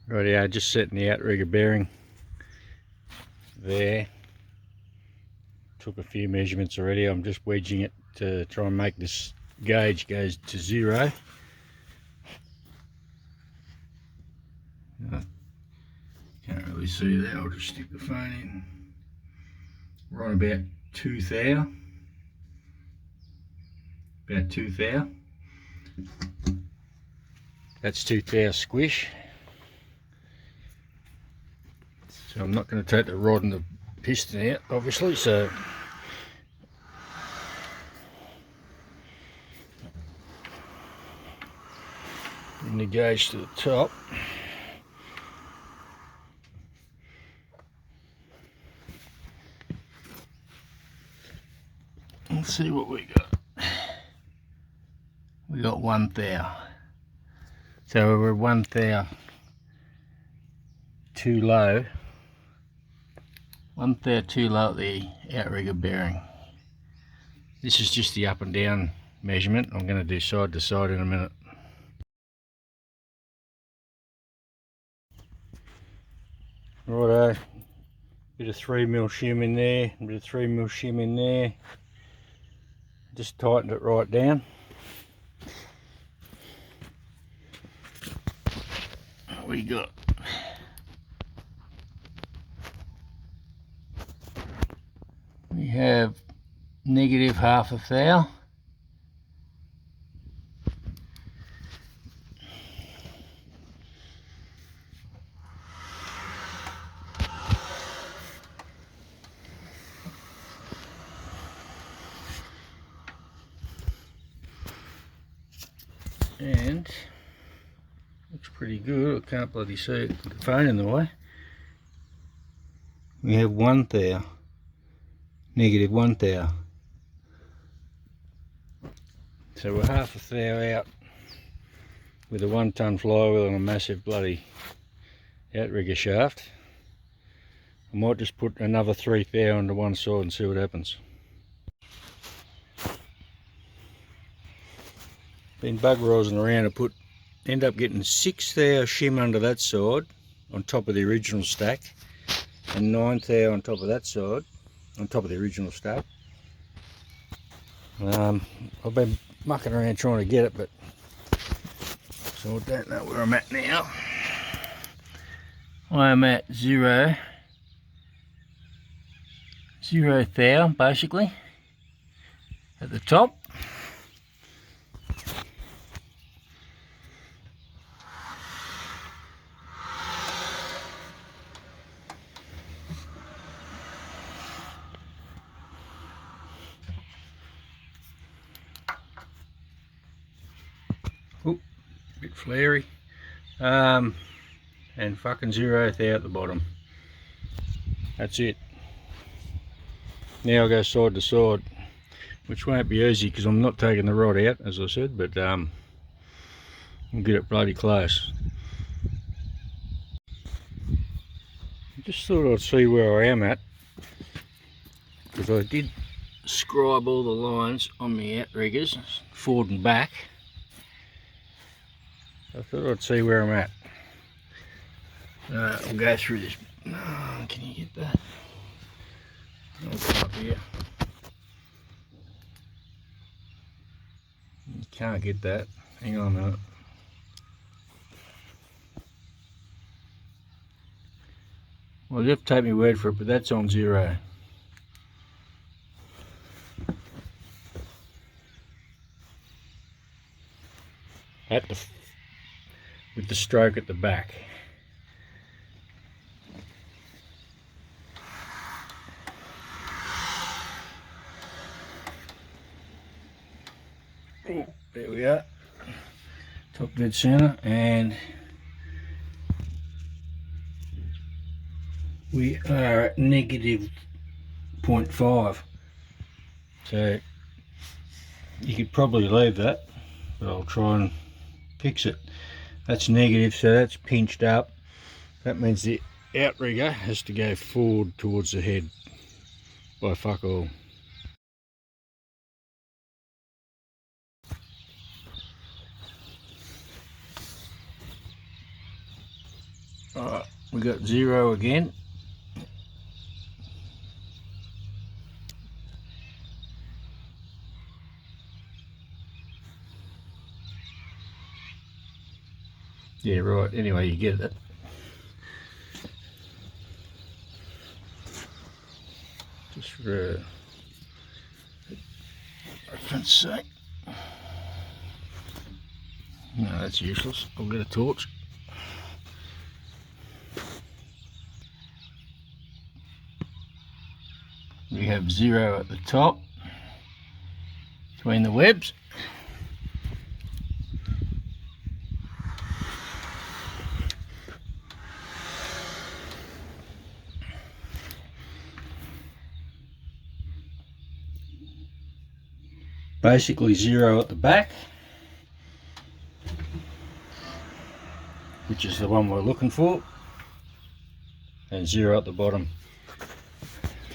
Rightio, just setting the outrigger bearing there. Took a few measurements already. I'm just wedging it to try and make this gauge goes to 0. Can't really see that. I'll just stick the phone in. We're on about 2 thou. About 2 thou. That's 2 thou squish. So I'm not going to take the rod and the piston out, obviously, so bring the gauge to the top. Let's see what we got. We got 1 thou. So we're 1 thou too low. 1 thou too low at the outrigger bearing. This is just the up and down measurement. I'm going to do side to side in a minute. Righto, bit of 3mm shim in there, a bit of 3mm shim in there. Just tightened it right down. We got we have negative half a thou. And looks pretty good. I can't bloody see it with the phone in the way. We have 1 thou, negative 1 thou. So we're half a thou out with a 1 ton flywheel and a massive bloody outrigger shaft. I might just put another 3 thou onto one side and see what happens. Been buggerising around to end up getting 6 thou shim under that side on top of the original stack, and 9 thou on top of that side on top of the original stack. I've been mucking around trying to get it, but so I don't know where I'm at now. I am at 0 thou basically at the top. Oop, bit flary. And fucking 0 thou at the bottom. That's it. Now I'll go side to side, which won't be easy because I'm not taking the rod out, as I said, but we'll get it bloody close. I just thought I'd see where I am at, because I did scribe all the lines on the outriggers, forward and back. I thought I'd see where I'm at. We'll go through this. Oh, can you get that? I'll go up here. You can't get that. Hang on a minute. Well, you have to take my word for it, but that's on 0. With the stroke at the back. Oh, there we are. Top dead center, and we are at negative 0.5. So you could probably leave that, but I'll try and fix it. That's negative, so that's pinched up. That means the outrigger has to go forward towards the head by fuck all. Alright, we got 0 again. Yeah, right, anyway, you get it. Just for reference sake. No, that's useless. I'll get a torch. We have 0 at the top between the webs. Basically 0 at the back, which is the one we're looking for, and 0 at the bottom.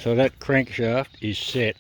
So that crankshaft is set.